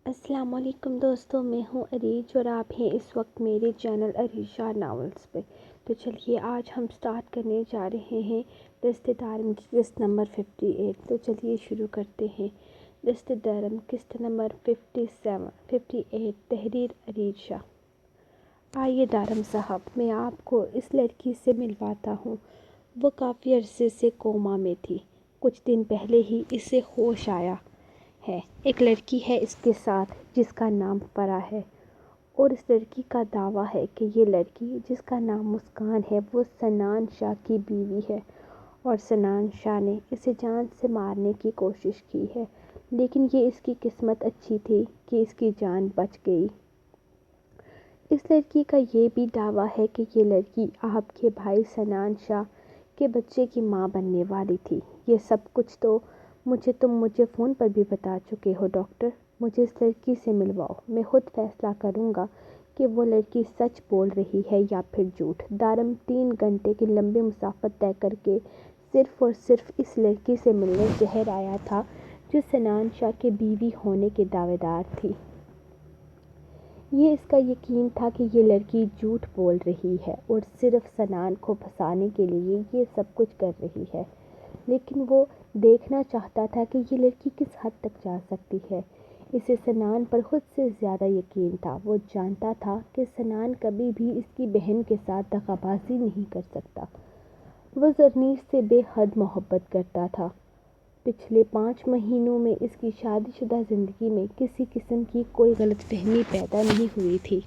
السلام علیکم دوستوں، میں ہوں عریج اور آپ ہیں اس وقت میرے چینل عریجہ ناولز پہ۔ تو چلیے آج ہم سٹارٹ کرنے جا رہے ہیں دست دارم قسط نمبر 58۔ تو چلیے شروع کرتے ہیں۔ دست دارم قسط نمبر 58 تحریر عریجہ۔ آئیے دارم صاحب، میں آپ کو اس لڑکی سے ملواتا ہوں۔ وہ کافی عرصے سے کوما میں تھی۔ کچھ دن پہلے ہی اسے ہوش آیا ہے۔ ایک لڑکی ہے اس کے ساتھ جس کا نام فرا ہے، اور اس لڑکی کا دعویٰ ہے کہ یہ لڑکی جس کا نام مسکان ہے وہ سنان شاہ کی بیوی ہے، اور سنان شاہ نے اسے جان سے مارنے کی کوشش کی ہے، لیکن یہ اس کی قسمت اچھی تھی کہ اس کی جان بچ گئی۔ اس لڑکی کا یہ بھی دعویٰ ہے کہ یہ لڑکی آپ کے بھائی سنان شاہ کے بچے کی ماں بننے والی تھی۔ یہ سب کچھ تو تم مجھے فون پر بھی بتا چکے ہو ڈاکٹر۔ مجھے اس لڑکی سے ملواؤ، میں خود فیصلہ کروں گا کہ وہ لڑکی سچ بول رہی ہے یا پھر جھوٹ۔ دارم 3 گھنٹے کی لمبی مسافت طے کر کے صرف اور صرف اس لڑکی سے ملنے شہر آیا تھا جو سنان شاہ کے بیوی ہونے کے دعوے دار تھی۔ یہ اس کا یقین تھا کہ یہ لڑکی جھوٹ بول رہی ہے اور صرف سنان کو پھنسانے کے لیے یہ سب کچھ کر رہی ہے، لیکن وہ دیکھنا چاہتا تھا کہ یہ لڑکی کس حد تک جا سکتی ہے۔ اسے سنان پر خود سے زیادہ یقین تھا۔ وہ جانتا تھا کہ سنان کبھی بھی اس کی بہن کے ساتھ دغا بازی نہیں کر سکتا۔ وہ زرنیش سے بے حد محبت کرتا تھا۔ پچھلے 5 مہینوں میں اس کی شادی شدہ زندگی میں کسی قسم کی کوئی غلط فہمی پیدا نہیں ہوئی تھی۔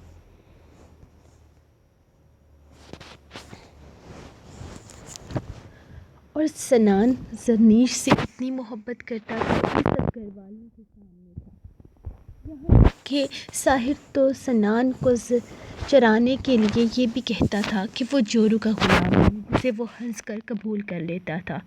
اور سنان زرنیش سے اتنی محبت کرتا تھا کہ سب گھر والوں کے سامنے تھا۔ یہاں تک کہ ساحر تو سنان کو چرانے کے لیے یہ بھی کہتا تھا کہ وہ جورو کا غلام ہے، جسے وہ ہنس کر قبول کر لیتا تھا۔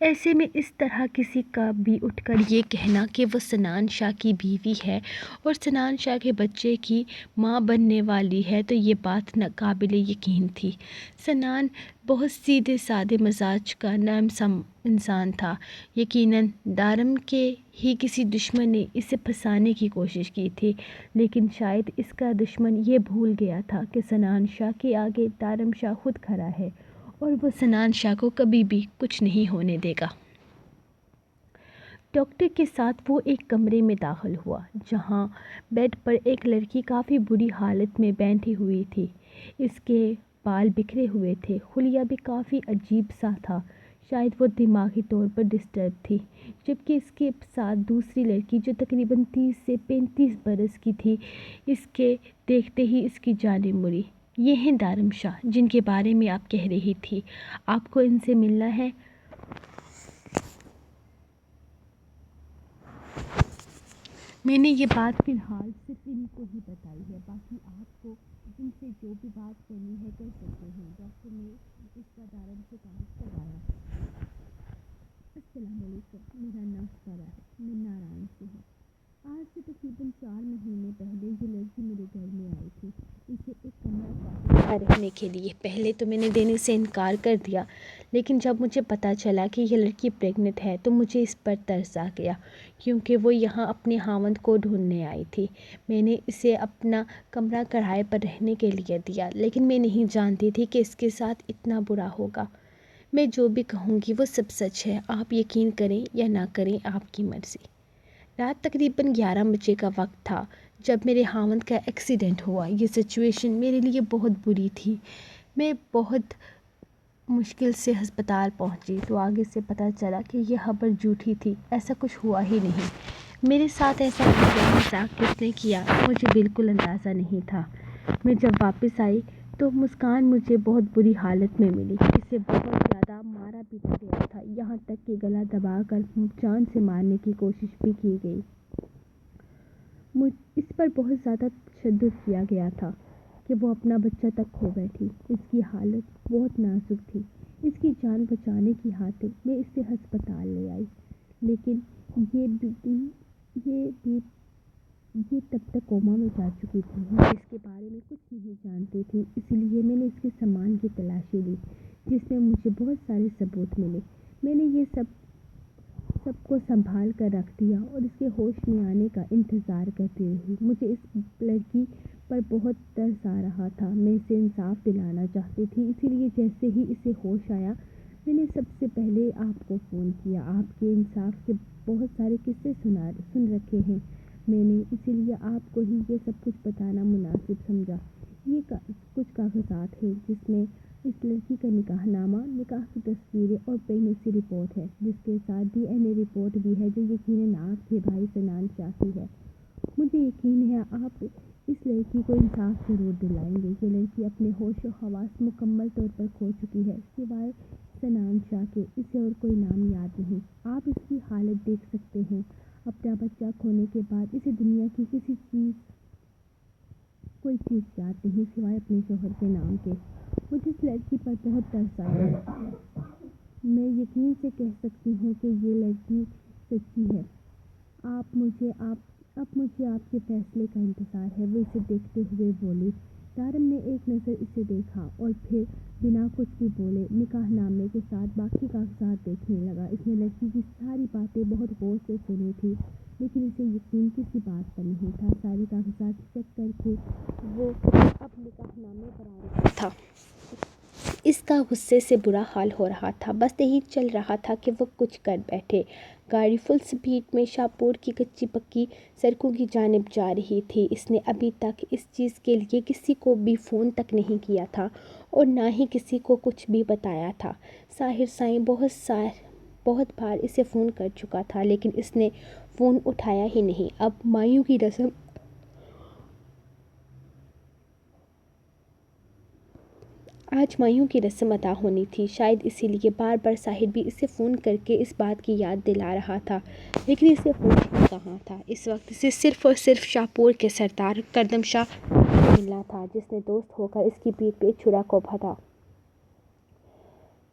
ایسے میں اس طرح کسی کا بھی اٹھ کر یہ کہنا کہ وہ سنان شاہ کی بیوی ہے اور سنان شاہ کے بچے کی ماں بننے والی ہے، تو یہ بات ناقابل یقین تھی۔ سنان بہت سیدھے سادے مزاج کا نرم سا انسان تھا۔ یقیناً دارم کے ہی کسی دشمن نے اسے پھنسانے کی کوشش کی تھی، لیکن شاید اس کا دشمن یہ بھول گیا تھا کہ سنان شاہ کے آگے دارم شاہ خود کھڑا ہے اور وہ سنان شاہ کو کبھی بھی کچھ نہیں ہونے دے گا۔ ڈاکٹر کے ساتھ وہ ایک کمرے میں داخل ہوا جہاں بیڈ پر ایک لڑکی کافی بری حالت میں بیٹھی ہوئی تھی۔ اس کے بال بکھرے ہوئے تھے، حلیہ بھی کافی عجیب سا تھا، شاید وہ دماغی طور پر ڈسٹرب تھی۔ جبکہ اس کے ساتھ دوسری لڑکی جو تقریباً 30 سے 35 برس کی تھی، اس کے دیکھتے ہی اس کی جانیں مڑی۔ یہ ہیں دارم شاہ جن کے بارے میں آپ کہہ رہی تھی، آپ کو ان سے ملنا ہے۔ میں نے یہ بات فی الحال صرف انہیں کو ہی بتائی ہے، باقی آپ کو ان سے جو بھی بات کرنی ہے کر سکتے ہیں۔ ڈاکٹر نے اس کا دارم سے تعارف کروایا۔ السلام علیکم، میرا نام فرا ہے، میں نارائن سے ہوں۔ آج سے تقریباً 4 مہینے پہلے یہ لڑکی میرے گھر میں آئی تھی، اسے ایک کمرہ رہنے کے لیے۔ پہلے تو میں نے دینے سے انکار کر دیا، لیکن جب مجھے پتہ چلا کہ یہ لڑکی پریگننٹ ہے تو مجھے اس پر ترس آ گیا، کیونکہ وہ یہاں اپنے خاوند کو ڈھونڈنے آئی تھی۔ میں نے اسے اپنا کمرہ کرائے پر رہنے کے لیے دیا، لیکن میں نہیں جانتی تھی کہ اس کے ساتھ اتنا برا ہوگا۔ میں جو بھی کہوں گی وہ سب سچ ہے، آپ یقین کریں یا نہ کریں، آپ کی مرضی۔ رات تقریباً 11 بجے کا وقت تھا جب میرے خاوند کا ایکسیڈنٹ ہوا۔ یہ سچویشن میرے لیے بہت بری تھی۔ میں بہت مشکل سے ہسپتال پہنچی تو آگے سے پتہ چلا کہ یہ خبر جھوٹی تھی، ایسا کچھ ہوا ہی نہیں۔ میرے ساتھ ایسا مذاق کس نے کیا، مجھے بالکل اندازہ نہیں تھا۔ میں جب واپس آئی تو مسکان مجھے بہت بری حالت میں ملی۔ اسے بہت زیادہ مارا پیٹا گیا تھا، یہاں تک کہ گلا دبا کر جان سے مارنے کی کوشش بھی کی گئی۔ اس پر بہت زیادہ تشدد کیا گیا تھا کہ وہ اپنا بچہ تک کھو بیٹھی۔ اس کی حالت بہت نازک تھی۔ اس کی جان بچانے کی خاطر میں اسے ہسپتال لے آئی، لیکن یہ تب تک کوما میں جا چکی تھی۔ میں اس کے بارے میں کچھ نہیں جانتی تھی، اسی لیے میں نے اس کے سامان کی تلاشی لی، جس میں مجھے بہت سارے ثبوت ملے۔ میں نے یہ سب سب کو سنبھال کر رکھ دیا اور اس کے ہوش میں آنے کا انتظار کرتی رہی۔ مجھے اس لڑکی پر بہت ترس آ رہا تھا، میں اسے انصاف دلانا چاہتی تھی، اسی لیے جیسے ہی اسے ہوش آیا میں نے سب سے پہلے آپ کو فون کیا۔ آپ کے انصاف کے بہت سارے قصے سن رکھے ہیں میں نے، اسی لیے آپ کو ہی یہ سب کچھ بتانا مناسب سمجھا۔ یہ کچھ کاغذات ہیں جس میں اس لڑکی کا نکاح نامہ، نکاح کی تصویریں اور پریگنینسی رپورٹ ہے، جس کے ساتھ DNA رپورٹ بھی ہے جو یقیناً آپ کے بھائی سنان شاہ کی ہے۔ مجھے یقین ہے آپ اس لڑکی کو انصاف ضرور دلائیں گے۔ یہ لڑکی اپنے ہوش و حواس مکمل طور پر کھو چکی ہے، سوائے سنان شاہ کے اسے اور کوئی نام یاد نہیں۔ آپ اس کی حالت دیکھ سکتے ہیں، اپنا بچہ کھونے کے بعد اسے دنیا کی کوئی چیز یاد نہیں سوائے اپنے شوہر کے نام کے۔ مجھے اس لڑکی پر بہت ترس آیا۔ میں یقین سے کہہ سکتی ہوں کہ یہ لڑکی سچی ہے۔ اب مجھے آپ کے فیصلے کا انتظار ہے۔ وہ اسے دیکھتے ہوئے بولی۔ دارم نے ایک نظر اسے دیکھا اور پھر بنا کچھ بھی بولے نکاح نامے کے ساتھ باقی کاغذات دیکھنے لگا۔ اس نے لڑکی کی ساری باتیں بہت غور سے سنی تھی، لیکن اسے یقین کسی بات پر نہیں تھا۔ سارے کاغذات چیک کر کے وہ اب نکاح نامے پر آ رہا تھا۔ اس کا غصے سے برا حال ہو رہا تھا، بس یہی چل رہا تھا کہ وہ کچھ کر بیٹھے۔ گاڑی فل سپیڈ میں شاہپور کی کچی پکی سڑکوں کی جانب جا رہی تھی۔ اس نے ابھی تک اس چیز کے لیے کسی کو بھی فون تک نہیں کیا تھا اور نہ ہی کسی کو کچھ بھی بتایا تھا۔ ساحر سائیں بہت بار اسے فون کر چکا تھا، لیکن اس نے فون اٹھایا ہی نہیں۔ آج مایوں کی رسم ادا ہونی تھی، شاید اسی لیے بار بار ساحر بھی اسے فون کر کے اس بات کی یاد دلا رہا تھا، لیکن اسے ہوش ہی کہاں تھا۔ اس وقت اسے صرف اور صرف شاہپور کے سردار کردم شاہ سے ملنا تھا، جس نے دوست ہو کر اس کی پیٹھ پہ چھرا کو بھدا۔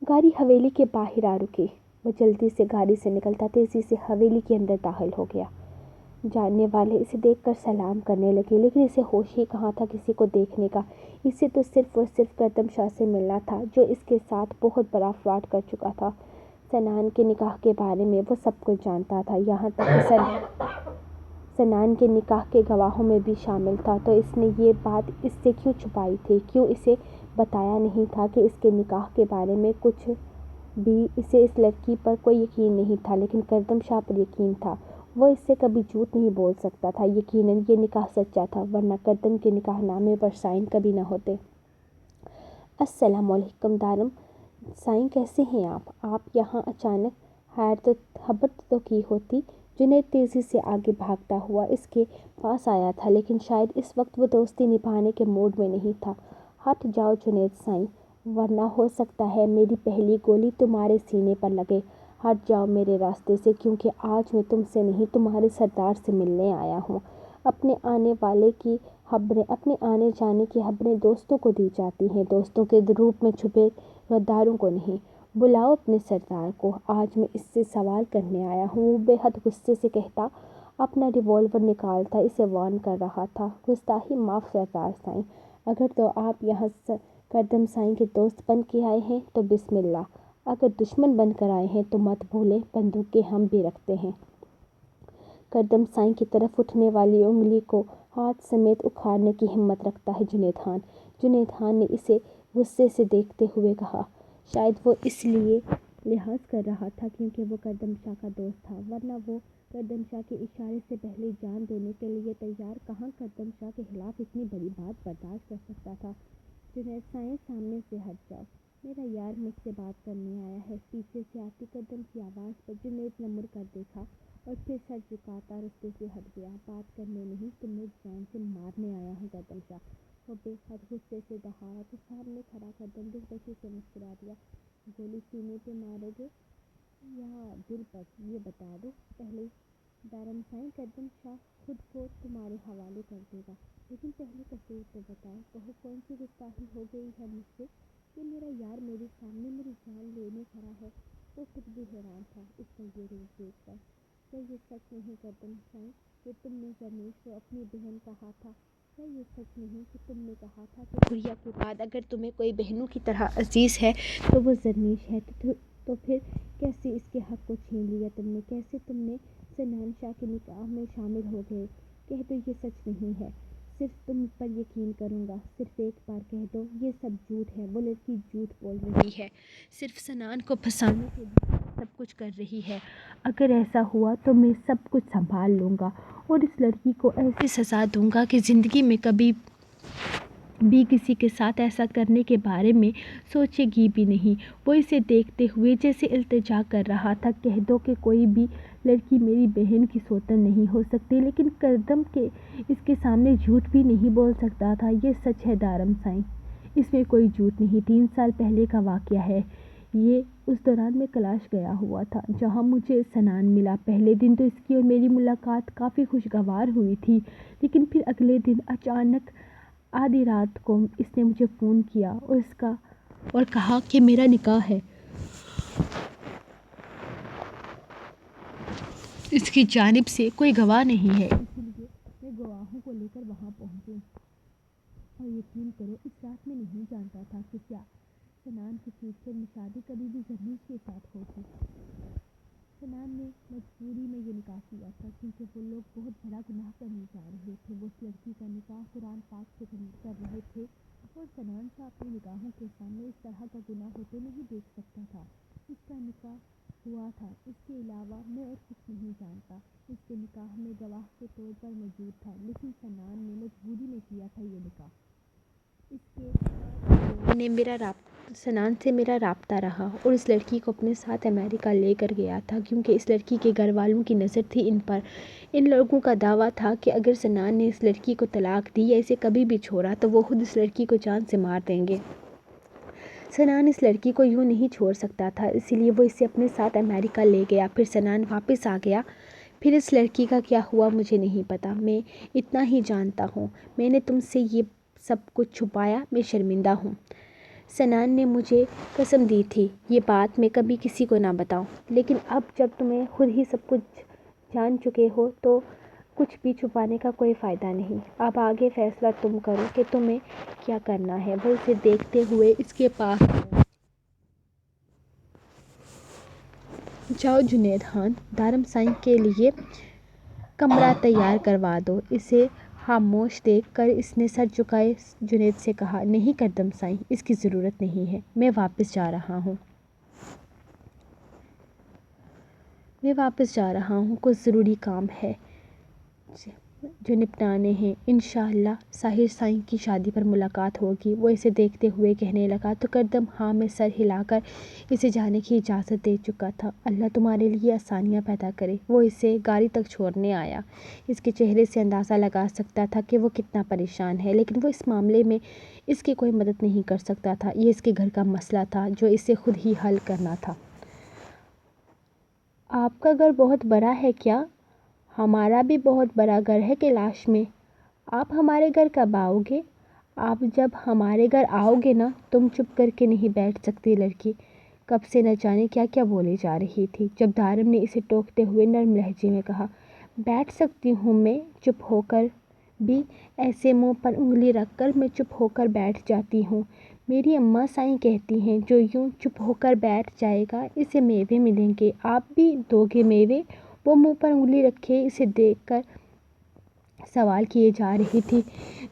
گاڑی حویلی کے باہر آ رکی۔ وہ جلدی سے گاڑی سے نکلتا تیزی سے حویلی کے اندر داخل ہو گیا۔ جاننے والے اسے دیکھ کر سلام کرنے لگے، لیکن اسے ہوش ہی کہاں تھا کسی کو دیکھنے کا۔ اسے تو صرف اور صرف کردم شاہ سے ملنا تھا، جو اس کے ساتھ بہت بڑا فراڈ کر چکا تھا۔ سنان کے نکاح کے بارے میں وہ سب کچھ جانتا تھا، یہاں تک کہ سنان کے نکاح کے گواہوں میں بھی شامل تھا، تو اس نے یہ بات اس سے کیوں چھپائی تھی؟ کیوں اسے بتایا نہیں تھا کہ اس کے نکاح کے بارے میں کچھ بھی؟ اسے اس لڑکی پر کوئی یقین نہیں تھا، لیکن کردم شاہ پر یقین تھا۔ وہ اس سے کبھی جھوٹ نہیں بول سکتا تھا۔ یقیناً یہ نکاح سچا تھا، ورنہ کردم کے نکاح نامے پر سائن کبھی نہ ہوتے۔ السلام علیکم دارم سائیں، کیسے ہیں آپ؟ آپ یہاں اچانک؟ خبر تو کی ہوتی۔ جنید تیزی سے آگے بھاگتا ہوا اس کے پاس آیا تھا، لیکن شاید اس وقت وہ دوستی نبھانے کے موڈ میں نہیں تھا۔ ہٹ جاؤ جنید سائیں، ورنہ ہو سکتا ہے میری پہلی گولی تمہارے سینے پر لگے۔ ہٹ جاؤ میرے راستے سے، کیونکہ آج میں تم سے نہیں تمہارے سردار سے ملنے آیا ہوں۔ اپنے آنے جانے کی خبریں دوستوں کو دی جاتی ہیں، دوستوں کے روپ میں چھپے غداروں کو نہیں۔ بلاؤ اپنے سردار کو، آج میں اس سے سوال کرنے آیا ہوں۔ وہ بے حد غصے سے کہتا اپنا ریوالور نکالتا اسے وارن کر رہا تھا۔ گستاخی معاف سردار سائیں، اگر تو آپ یہاں کردم سائیں کے دوست بن کے آئے ہیں تو بسم اللہ، اگر دشمن بن کر آئے ہیں تو مت بھولیں بندوقیں ہم بھی رکھتے ہیں۔ کردم سائیں کی طرف اٹھنے والی انگلی کو ہاتھ سمیت اکھاڑنے کی ہمت رکھتا ہے جنید خان۔ جنید خان نے اسے غصے سے دیکھتے ہوئے کہا۔ شاید وہ اس لیے لحاظ کر رہا تھا کیونکہ وہ کردم شاہ کا دوست تھا، ورنہ وہ کردم شاہ کے اشارے سے پہلے جان دینے کے لیے تیار کہاں کردم شاہ کے خلاف اتنی بڑی بات برداشت کر سکتا تھا۔ جنید سائیں، سامنے سے ہٹ جاؤ، میرا یار مجھ سے بات کرنے آیا ہے۔ پیچھے سے آتی کردم کی آواز پر جنید نے مڑ کر دیکھا اور پھر سر جھکاتا رستے سے ہٹ گیا۔ بات کرنے نہیں، تمہیں جان سے مارنے آیا ہوں کردم شاہ، وہ بے حد غصے سے دہاڑا تو سامنے کھڑا کردم دلکشی سے مسکرا دیا۔ گولی سینے پہ مارو گے یا دل پر، یہ بتا دو پہلے دارم سائیں۔ کردم شاہ خود کو تمہارے حوالے کر دے گا، لیکن پہلے قصور تو بتاؤ، کہو کون سی گستاخی ہو گئی ہے مجھ سے کہ میرا یار میرے سامنے میری جان لینے کھڑا ہے؟ وہ خود بھی حیران تھا اس کا یہ روپ دیکھ کر۔ کیا یہ سچ نہیں کردم سائیں کہ تم نے زرنیش کو اپنی بہن کہا تھا؟ کیا یہ سچ نہیں کہ تم نے کہا تھا کہ گڑیا کے بعد اگر تمہیں کوئی بہنوں کی طرح عزیز ہے تو وہ زرنیش ہے؟ تو پھر کیسے اس کے حق کو چھین لیا تم نے؟ کیسے تم نے سنان شاہ کے نکاح میں شامل ہو گئے؟ کہہ دو یہ سچ نہیں ہے، صرف تم پر یقین کروں گا، صرف ایک بار کہہ دو یہ سب جھوٹ ہے۔ وہ لڑکی جھوٹ بول رہی ہے، صرف سنان کو پھنسانے کے لیے سب کچھ کر رہی ہے۔ اگر ایسا ہوا تو میں سب کچھ سنبھال لوں گا اور اس لڑکی کو ایسی سزا دوں گا کہ زندگی میں کبھی بھی کسی کے ساتھ ایسا کرنے کے بارے میں سوچے گی بھی نہیں۔ وہ اسے دیکھتے ہوئے جیسے التجا کر رہا تھا، کہہ دو کہ کوئی بھی لڑکی میری بہن کی سوتن نہیں ہو سکتی، لیکن کردم کے اس کے سامنے جھوٹ بھی نہیں بول سکتا تھا۔ یہ سچ ہے دارم سائیں، اس میں کوئی جھوٹ نہیں۔ 3 سال پہلے کا واقعہ ہے یہ۔ اس دوران میں کلاش گیا ہوا تھا جہاں مجھے سنان ملا۔ پہلے دن تو اس کی اور میری ملاقات کافی خوشگوار ہوئی تھی، لیکن پھر اگلے دن اچانک آدھی رات کو اس نے مجھے فون کیا اور کہا کہ میرا نکاح ہے۔ اس کی جانب سے کوئی گواہ نہیں ہے، اس لیے میں گواہوں کو لے کر وہاں پہنچی اور یقین کرو اس رات میں نہیں جانتا تھا کہ کیا سنان کی فیوچر میں شادی کبھی بھی زمیر کے ساتھ ہوگی۔ سنان نے مجبوری میں یہ نکاح کیا تھا کیونکہ وہ لوگ بہت بڑا گناہ کرنے جا رہے تھے۔ وہ اس لڑکی کا نکاح قرآن پاک سے کر رہے تھے اور سنان شاہ اپنی نگاہوں کے سامنے اس طرح کا گناہ ہوتے نہیں دیکھ سکتا تھا۔ اس کا نکاح ہوا تھا، اس کے علاوہ میں اور کچھ نہیں جانتا۔ اس کے نکاح میں گواہ کے طور پر موجود تھا، لیکن سنان نے مجبوری میں کیا تھا یہ نکاح۔ اس کے سنان سے میرا رابطہ رہا اور اس لڑکی کو اپنے ساتھ امریکہ لے کر گیا تھا کیونکہ اس لڑکی کے گھر والوں کی نظر تھی ان پر۔ ان لوگوں کا دعویٰ تھا کہ اگر سنان نے اس لڑکی کو طلاق دی یا اسے کبھی بھی چھوڑا تو وہ خود اس لڑکی کو جان سے مار دیں گے۔ سنان اس لڑکی کو یوں نہیں چھوڑ سکتا تھا، اسی لیے وہ اسے اپنے ساتھ امریکہ لے گیا۔ پھر سنان واپس آ گیا۔ پھر اس لڑکی کا کیا ہوا مجھے نہیں پتا، میں اتنا ہی جانتا ہوں میں نے تم سے یہ سب کچھ چھپایا، میں شرمندہ ہوں۔ سنان نے مجھے قسم دی تھی یہ بات میں کبھی کسی کو نہ بتاؤں، لیکن اب جب تمہیں خود ہی سب کچھ جان چکے ہو تو کچھ بھی چھپانے کا کوئی فائدہ نہیں۔ اب آگے فیصلہ تم کرو کہ تمہیں کیا کرنا ہے۔ وہ اسے دیکھتے ہوئے اس کے پاس گیا۔ جاؤ جنید خان، دارم سائیں کے لیے کمرہ تیار کروا دو۔ اسے خاموش دیکھ کر اس نے سر جھکائے جنید سے کہا، نہیں کردم سائیں، اس کی ضرورت نہیں ہے، میں واپس جا رہا ہوں۔ کچھ ضروری کام ہے جو نپٹانے ہیں۔ انشاءاللہ ساحر سائیں کی شادی پر ملاقات ہوگی۔ وہ اسے دیکھتے ہوئے کہنے لگا تو کردم ہاں میں سر ہلا کر اسے جانے کی اجازت دے چکا تھا۔ اللہ تمہارے لیے آسانیاں پیدا کرے۔ وہ اسے گاڑی تک چھوڑنے آیا۔ اس کے چہرے سے اندازہ لگا سکتا تھا کہ وہ کتنا پریشان ہے، لیکن وہ اس معاملے میں اس کی کوئی مدد نہیں کر سکتا تھا۔ یہ اس کے گھر کا مسئلہ تھا جو اسے خود ہی حل کرنا تھا۔ آپ کا گھر بہت بڑا ہے کیا؟ ہمارا بھی بہت بڑا گھر ہے کیلاش میں۔ آپ ہمارے گھر کب آؤ گے؟ آپ جب ہمارے گھر آؤ گے نا۔ تم چپ کر کے نہیں بیٹھ سکتی لڑکی کب سے نہ جانے کیا کیا بولے جا رہی تھی، جب دارم نے اسے ٹوکتے ہوئے نرم لہجے میں کہا، بیٹھ سکتی ہوں میں چپ ہو کر بھی، ایسے منہ پر انگلی رکھ کر میں چپ ہو کر بیٹھ جاتی ہوں۔ میری اماں سائیں کہتی ہیں جو یوں چپ ہو کر بیٹھ جائے گا اسے میوے ملیں گے، آپ بھی دو گے میوے؟ وہ منہ پر انگلی رکھے اسے دیکھ کر سوال کیے جا رہی تھی۔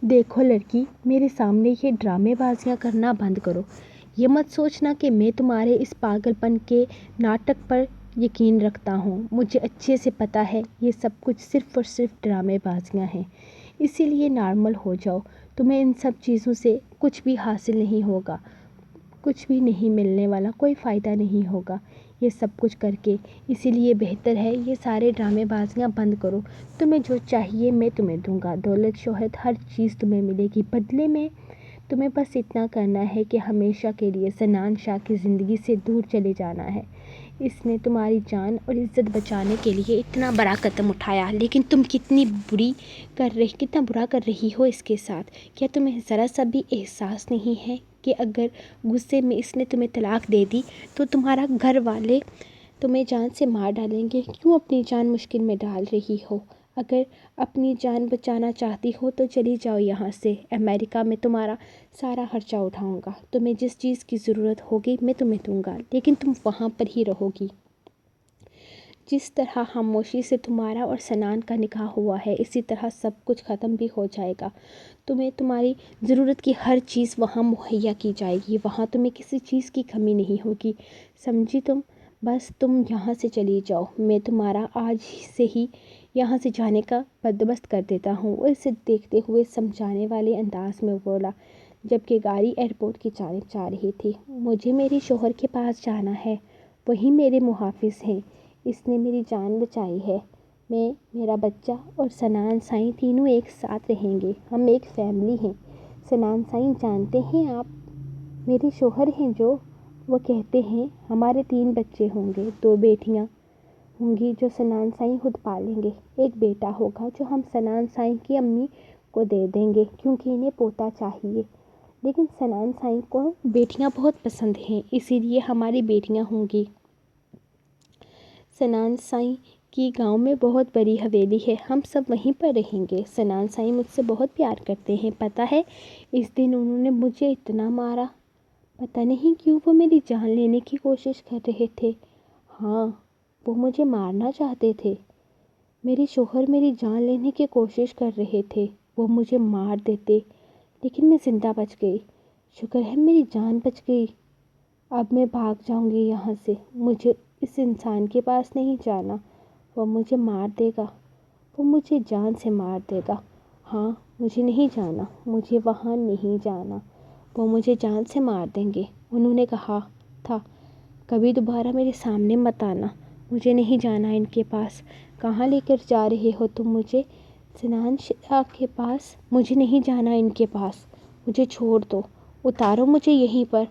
دیکھو لڑکی، میرے سامنے یہ ڈرامے بازیاں کرنا بند کرو۔ یہ مت سوچنا کہ میں تمہارے اس پاگل پن کے ناٹک پر یقین رکھتا ہوں۔ مجھے اچھے سے پتا ہے یہ سب کچھ صرف اور صرف ڈرامے بازیاں ہیں، اسی لیے نارمل ہو جاؤ۔ تمہیں ان سب چیزوں سے کچھ بھی حاصل نہیں ہوگا، کچھ بھی نہیں ملنے والا، کوئی فائدہ نہیں ہوگا یہ سب کچھ کر کے، اسی لیے بہتر ہے یہ سارے ڈرامے بازیاں بند کرو۔ تمہیں جو چاہیے میں تمہیں دوں گا، دولت، شہرت، ہر چیز تمہیں ملے گی۔ بدلے میں تمہیں بس اتنا کرنا ہے کہ ہمیشہ کے لیے سنان شاہ کی زندگی سے دور چلے جانا ہے۔ اس نے تمہاری جان اور عزت بچانے کے لیے اتنا بڑا قدم اٹھایا، لیکن تم کتنا برا کر رہی ہو اس کے ساتھ۔ کیا تمہیں ذرا سا بھی احساس نہیں ہے کہ اگر غصے میں اس نے تمہیں طلاق دے دی تو تمہارا گھر والے تمہیں جان سے مار ڈالیں گے؟ کیوں اپنی جان مشکل میں ڈال رہی ہو؟ اگر اپنی جان بچانا چاہتی ہو تو چلی جاؤ یہاں سے، امریکہ میں تمہارا سارا خرچہ اٹھاؤں گا، تمہیں جس چیز کی ضرورت ہوگی میں تمہیں دوں گا، لیکن تم وہاں پر ہی رہو گی۔ جس طرح خاموشی سے تمہارا اور سنان کا نکاح ہوا ہے، اسی طرح سب کچھ ختم بھی ہو جائے گا۔ تمہیں تمہاری ضرورت کی ہر چیز وہاں مہیا کی جائے گی، وہاں تمہیں کسی چیز کی کمی نہیں ہوگی، سمجھی تم؟ بس تم یہاں سے چلی جاؤ، میں تمہارا آج سے ہی یہاں سے جانے کا بندوبست کر دیتا ہوں۔ وہ اسے دیکھتے ہوئے سمجھانے والے انداز میں بولا، جبکہ گاڑی ایئرپورٹ کی جانب جا رہی تھی۔ مجھے میرے شوہر کے پاس جانا ہے، وہی میرے محافظ ہیں، اس نے میری جان بچائی ہے۔ میں، میرا بچہ اور سنان سائیں تینوں ایک ساتھ رہیں گے، ہم ایک فیملی ہیں۔ سنان سائیں جانتے ہیں آپ میرے شوہر ہیں جو، وہ کہتے ہیں ہمارے 3 بچے ہوں گے، 2 بیٹیاں ہوں گی جو سنان سائیں خود پالیں گے، ایک بیٹا ہوگا جو ہم سنان سائیں کی امی کو دے دیں گے کیونکہ انہیں پوتا چاہیے، لیکن سنان سائیں کو بیٹیاں بہت پسند ہیں، اسی لیے ہماری بیٹیاں ہوں گی۔ سنان سائیں کی گاؤں میں بہت بڑی حویلی ہے، ہم سب وہیں پر رہیں گے۔ سنان سائیں مجھ سے بہت پیار کرتے ہیں، پتہ ہے اس دن انہوں نے مجھے اتنا مارا، پتہ نہیں کیوں وہ میری جان لینے کی کوشش کر رہے تھے۔ ہاں، وہ مجھے مارنا چاہتے تھے، میرے شوہر میری جان لینے کی کوشش کر رہے تھے، وہ مجھے مار دیتے لیکن میں زندہ بچ گئی، شکر ہے میری جان بچ گئی۔ اب میں بھاگ جاؤں گی یہاں سے، مجھے اس انسان کے پاس نہیں جانا، وہ مجھے مار دے گا، وہ مجھے جان سے مار دے گا۔ ہاں، مجھے نہیں جانا، مجھے وہاں نہیں جانا، وہ مجھے جان سے مار دیں گے۔ انہوں نے کہا تھا کبھی دوبارہ میرے سامنے مت آنا، مجھے نہیں جانا ان کے پاس۔ کہاں لے کر جا رہے ہو تم مجھے؟ سنان شاہ کے پاس؟ مجھے نہیں جانا ان کے پاس، مجھے چھوڑ دو، اتارو مجھے یہیں پر،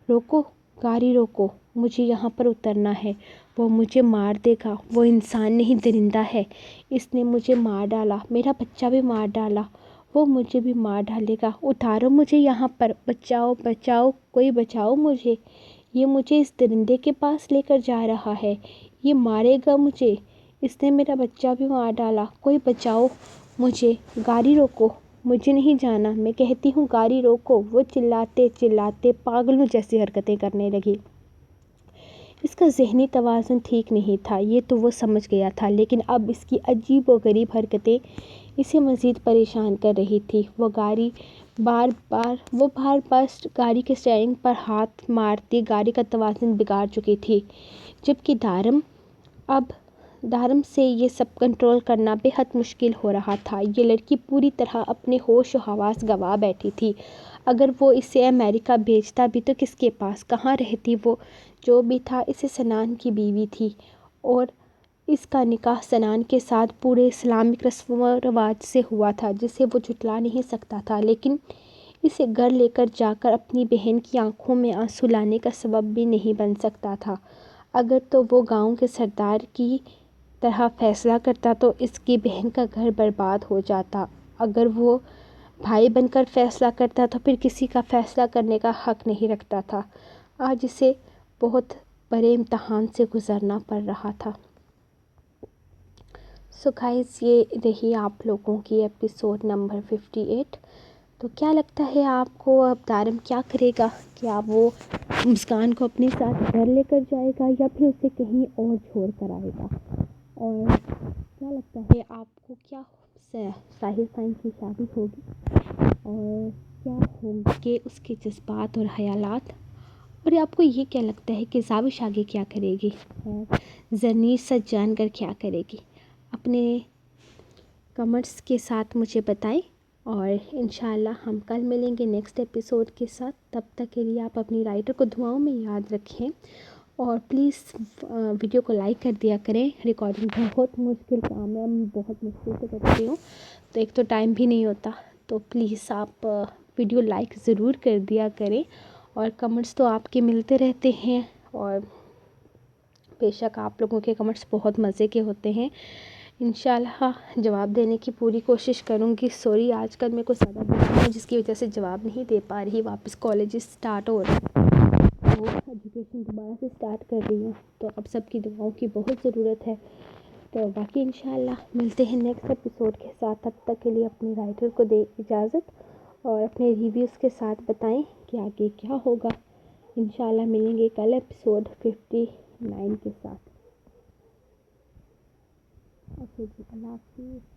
روکو، گاڑی روکو، مجھے یہاں پر اترنا ہے، وہ مجھے مار دے گا، وہ انسان نہیں درندہ ہے، اس نے مجھے مار ڈالا، میرا بچہ بھی مار ڈالا، وہ مجھے بھی مار ڈالے گا، اتارو مجھے یہاں پر، بچاؤ بچاؤ، کوئی بچاؤ مجھے، یہ مجھے اس درندے کے پاس لے کر جا رہا ہے، یہ مارے گا مجھے، اس نے میرا بچہ بھی مار ڈالا، کوئی بچاؤ مجھے، گاڑی روکو، مجھے نہیں جانا، میں کہتی ہوں گاڑی روکو۔ وہ چلاتے چلاتے پاگلوں جیسی حرکتیں کرنے لگی۔ اس کا ذہنی توازن ٹھیک نہیں تھا، یہ تو وہ سمجھ گیا تھا، لیکن اب اس کی عجیب و غریب حرکتیں اسے مزید پریشان کر رہی تھی۔ وہ بار بار گاڑی کے اسٹیئرنگ پر ہاتھ مارتی گاڑی کا توازن بگاڑ چکی تھی، جبکہ دھارم سے یہ سب کنٹرول کرنا بے حد مشکل ہو رہا تھا۔ یہ لڑکی پوری طرح اپنے ہوش و حواس گنوا بیٹھی تھی۔ اگر وہ اسے امریکہ بھیجتا بھی تو کس کے پاس، کہاں رہتی وہ؟ جو بھی تھا، اسے سنان کی بیوی تھی اور اس کا نکاح سنان کے ساتھ پورے اسلامک رسم و رواج سے ہوا تھا جسے وہ جھٹلا نہیں سکتا تھا، لیکن اسے گھر لے کر جا کر اپنی بہن کی آنکھوں میں آنسو لانے کا سبب بھی نہیں بن سکتا تھا۔ اگر تو وہ گاؤں کے سردار کی طرح فیصلہ کرتا تو اس کی بہن کا گھر برباد ہو جاتا، اگر وہ بھائی بن کر فیصلہ کرتا تو پھر کسی کا فیصلہ کرنے کا حق نہیں رکھتا تھا۔ آج اسے بہت بڑے امتحان سے گزرنا پڑ رہا تھا۔ سو گائز، یہ رہی آپ لوگوں کی ایپیسوڈ نمبر 58۔ تو کیا لگتا ہے آپ کو اب دھارم کیا کرے گا؟ کیا وہ مسکان کو اپنے ساتھ گھر لے کر جائے گا یا پھر اسے کہیں اور چھوڑ کر آئے گا؟ اور کیا لگتا ہے آپ کو، کیا ساحل سائیں کی شادی ہوگی اور کیا ہوں گے اس کے جذبات اور خیالات؟ اور آپ کو یہ کیا لگتا ہے کہ زاوش آگے کیا کرے گی اور زرنیش سجان کر کیا کرے گی؟ اپنے کمنٹس کے ساتھ مجھے بتائیں، اور انشاءاللہ ہم کل ملیں گے نیکسٹ ایپیسوڈ کے ساتھ۔ تب تک کے لیے آپ اپنی رائٹر کو دعاؤں میں یاد رکھیں، اور پلیز ویڈیو کو لائک کر دیا کریں۔ ریکارڈنگ بہت مشکل کام ہے، میں بہت مشکل سے کرتی ہوں، تو ایک تو ٹائم بھی نہیں ہوتا، تو پلیز آپ ویڈیو لائک ضرور کر دیا کریں، اور کمنٹس تو آپ کے ملتے رہتے ہیں، اور بے شک آپ لوگوں کے کمنٹس بہت مزے کے ہوتے ہیں۔ انشاءاللہ جواب دینے کی پوری کوشش کروں گی۔ سوری، آج کل میں کچھ زیادہ بزی ہوں جس کی وجہ سے جواب نہیں دے پا رہی۔ واپس کالجز سٹارٹ ہو رہے ہیں، تو ایجوکیشن دوبارہ سے سٹارٹ کر رہی ہوں، تو اب سب کی دعاؤں کی بہت ضرورت ہے۔ تو باقی انشاءاللہ ملتے ہیں نیکسٹ ایپیسوڈ کے ساتھ. تب تک کے لیے اپنے رائٹر کو دے اجازت اور اپنے ریویوز کے ساتھ بتائیں کہ آگے کیا ہوگا. انشاءاللہ ملیں گے کل ایپیسوڈ 59 کے ساتھ. اوکے جی، اللہ حافظ.